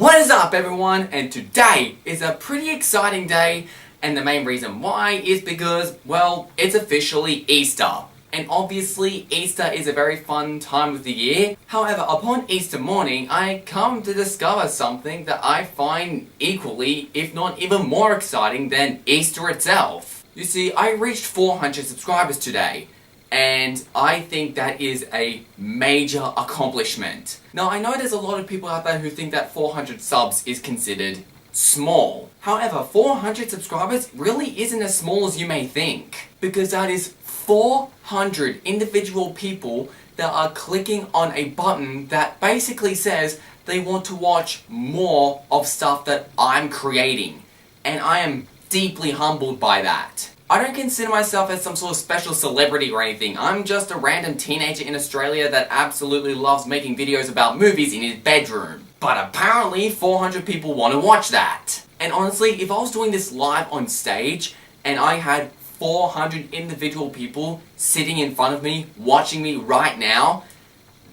What is up everyone, and today is a pretty exciting day, and the main reason why is because, well, it's officially Easter. And obviously Easter is a very fun time of the year. However, upon Easter morning, I come to discover something that I find equally, if not even more exciting than Easter itself. You see, I reached 400 subscribers today. And I think that is a major accomplishment. Now, I know there's a lot of people out there who think that 400 subs is considered small. However, 400 subscribers really isn't as small as you may think. Because that is 400 individual people that are clicking on a button that basically says they want to watch more of stuff that I'm creating. And I am deeply humbled by that. I don't consider myself as some sort of special celebrity or anything. I'm just a random teenager in Australia that absolutely loves making videos about movies in his bedroom. But apparently 400 people want to watch that. And honestly, if I was doing this live on stage and I had 400 individual people sitting in front of me, watching me right now,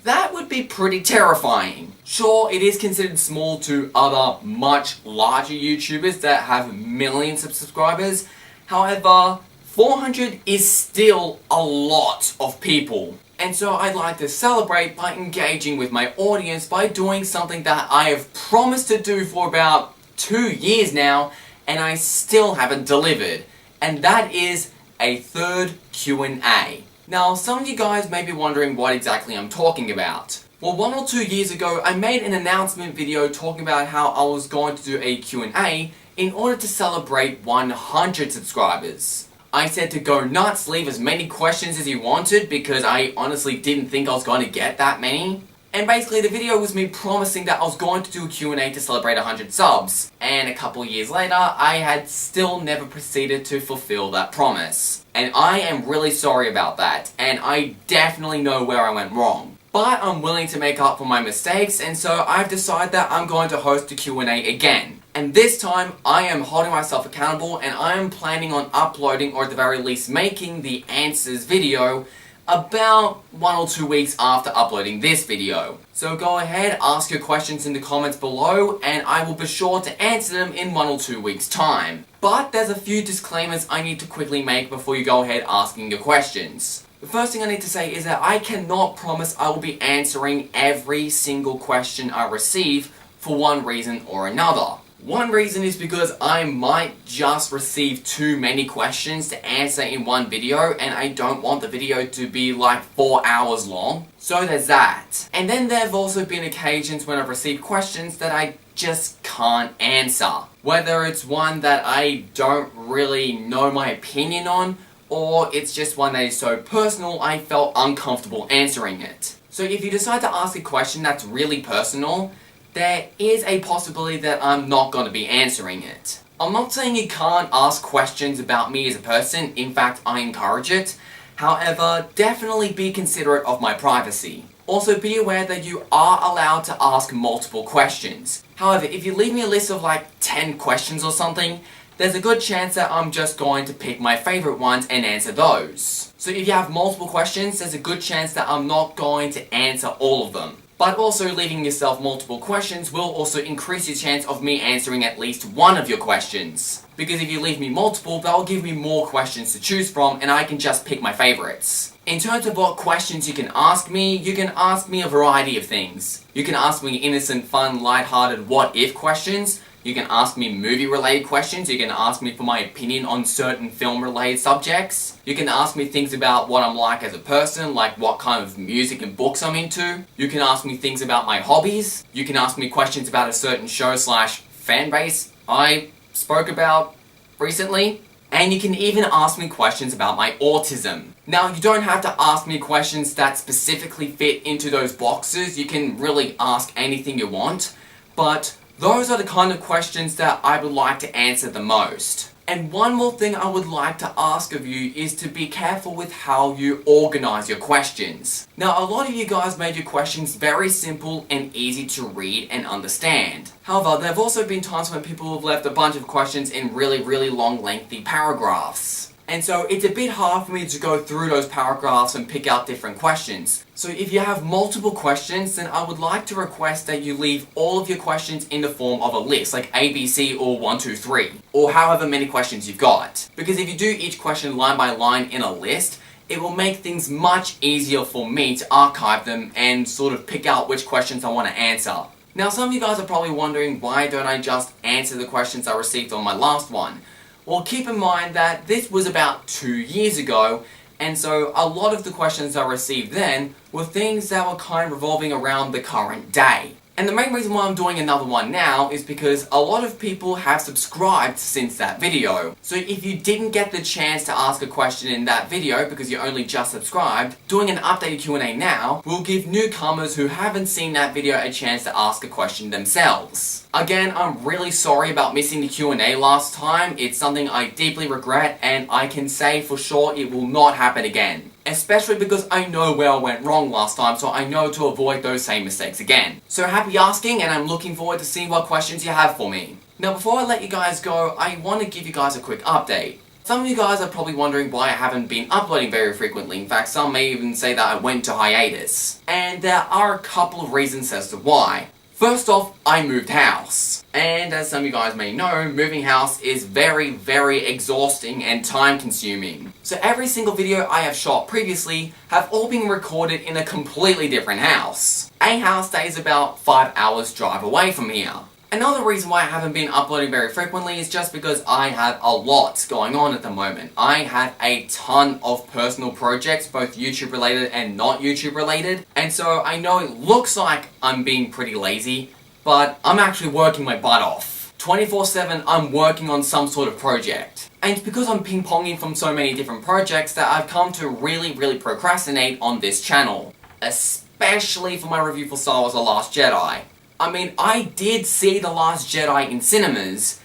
that would be pretty terrifying. Sure, it is considered small to other much larger YouTubers that have millions of subscribers. However, 400 is still a lot of people. And so I'd like to celebrate by engaging with my audience by doing something that I have promised to do for about 2 years now, and I still haven't delivered. And that is a third Q&A. Now, some of you guys may be wondering what exactly I'm talking about. Well, 1 or 2 years ago, I made an announcement video talking about how I was going to do a Q&A in order to celebrate 100 subscribers. I said to go nuts, leave as many questions as you wanted because I honestly didn't think I was going to get that many. And basically the video was me promising that I was going to do a Q&A to celebrate 100 subs. And a couple years later, I had still never proceeded to fulfill that promise. And I am really sorry about that, and I definitely know where I went wrong. But I'm willing to make up for my mistakes, and so I've decided that I'm going to host a Q&A again. And this time, I am holding myself accountable, and I am planning on uploading, or at the very least making, the answers video about 1 or 2 weeks after uploading this video. So go ahead, ask your questions in the comments below, and I will be sure to answer them in 1 or 2 weeks' time. But there's a few disclaimers I need to quickly make before you go ahead asking your questions. The first thing I need to say is that I cannot promise I will be answering every single question I receive for one reason or another. One reason is because I might just receive too many questions to answer in one video, and I don't want the video to be like 4 hours long. So there's that. And then there have also been occasions when I've received questions that I just can't answer. Whether it's one that I don't really know my opinion on, or it's just one that is so personal I felt uncomfortable answering it. So if you decide to ask a question that's really personal, there is a possibility that I'm not going to be answering it. I'm not saying you can't ask questions about me as a person, in fact I encourage it. However, definitely be considerate of my privacy. Also be aware that you are allowed to ask multiple questions. However, if you leave me a list of like 10 questions or something, there's a good chance that I'm just going to pick my favorite ones and answer those. So if you have multiple questions, there's a good chance that I'm not going to answer all of them. But also leaving yourself multiple questions will also increase your chance of me answering at least one of your questions. Because if you leave me multiple, that will give me more questions to choose from, and I can just pick my favorites. In terms of what questions you can ask me a variety of things. You can ask me innocent, fun, lighthearted what-if questions. You can ask me movie-related questions. You can ask me for my opinion on certain film-related subjects. You can ask me things about what I'm like as a person, like what kind of music and books I'm into. You can ask me things about my hobbies. You can ask me questions about a certain show / fanbase I spoke about recently. And you can even ask me questions about my autism. Now, you don't have to ask me questions that specifically fit into those boxes. You can really ask anything you want. But those are the kind of questions that I would like to answer the most. And one more thing I would like to ask of you is to be careful with how you organize your questions. Now, a lot of you guys made your questions very simple and easy to read and understand. However, there have also been times when people have left a bunch of questions in really long lengthy paragraphs. And so it's a bit hard for me to go through those paragraphs and pick out different questions. So if you have multiple questions, then I would like to request that you leave all of your questions in the form of a list, like A, B, C, or 1, 2, 3, or however many questions you've got. Because if you do each question line by line in a list, it will make things much easier for me to archive them and sort of pick out which questions I want to answer. Now, some of you guys are probably wondering, why don't I just answer the questions I received on my last one? Well, keep in mind that this was about 2 years ago, and so a lot of the questions I received then were things that were kind of revolving around the current day. And the main reason why I'm doing another one now is because a lot of people have subscribed since that video. So if you didn't get the chance to ask a question in that video because you only just subscribed, doing an updated Q&A now will give newcomers who haven't seen that video a chance to ask a question themselves. Again, I'm really sorry about missing the Q&A last time. It's something I deeply regret, and I can say for sure it will not happen again. Especially because I know where I went wrong last time, so I know to avoid those same mistakes again. So happy asking, and I'm looking forward to seeing what questions you have for me. Now, before I let you guys go, I want to give you guys a quick update. Some of you guys are probably wondering why I haven't been uploading very frequently. In fact, some may even say that I went to hiatus. And there are a couple of reasons as to why. First off, I moved house. And as some of you guys may know, moving house is very, very exhausting and time consuming. So every single video I have shot previously have all been recorded in a completely different house. A house that is about 5 hours drive away from here. Another reason why I haven't been uploading very frequently is just because I have a lot going on at the moment. I have a ton of personal projects, both YouTube related and not YouTube related, and so I know it looks like I'm being pretty lazy, but I'm actually working my butt off. 24/7 I'm working on some sort of project. And it's because I'm ping-ponging from so many different projects that I've come to really procrastinate on this channel. Especially for my review for Star Wars The Last Jedi. I mean, I did see The Last Jedi in cinemas,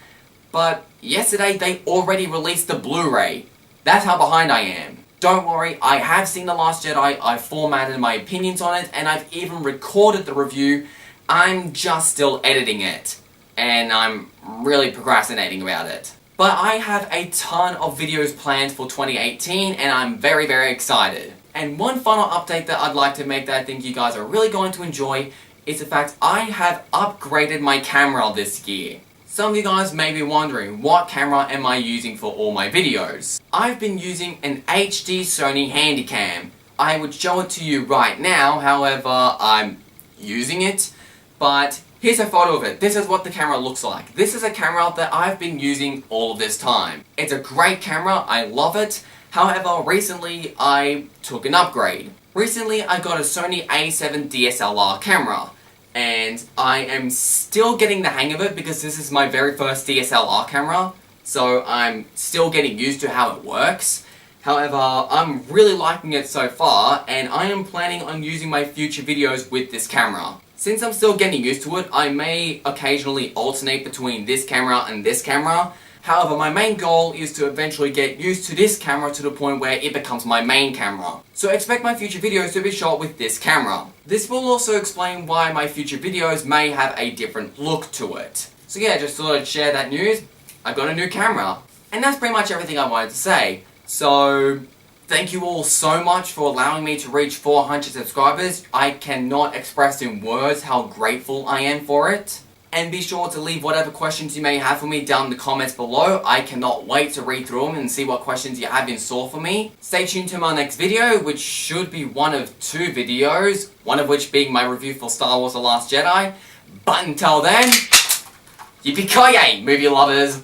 but yesterday they already released the Blu-ray. That's how behind I am. Don't worry, I have seen The Last Jedi, I've formatted my opinions on it, and I've even recorded the review. I'm just still editing it, and I'm really procrastinating about it. But I have a ton of videos planned for 2018, and I'm very excited. And one final update that I'd like to make that I think you guys are really going to enjoy is the fact I have upgraded my camera this year. Some of you guys may be wondering, what camera am I using for all my videos? I've been using an HD Sony Handycam. I would show it to you right now, however, I'm using it, but here's a photo of it. This is what the camera looks like. This is a camera that I've been using all of this time. It's a great camera, I love it. However, recently I took an upgrade. Recently I got a Sony A7 DSLR camera, and I am still getting the hang of it because this is my very first DSLR camera, so I'm still getting used to how it works. However, I'm really liking it so far, and I am planning on using my future videos with this camera. Since I'm still getting used to it, I may occasionally alternate between this camera and this camera. However, my main goal is to eventually get used to this camera to the point where it becomes my main camera. So expect my future videos to be shot with this camera. This will also explain why my future videos may have a different look to it. So yeah, just thought I'd share that news. I got a new camera. And that's pretty much everything I wanted to say. So, thank you all so much for allowing me to reach 400 subscribers. I cannot express in words how grateful I am for it. And be sure to leave whatever questions you may have for me down in the comments below. I cannot wait to read through them and see what questions you have in store for me. Stay tuned to my next video, which should be one of 2 videos, one of which being my review for Star Wars The Last Jedi. But until then, yippee-ki-yay, movie lovers!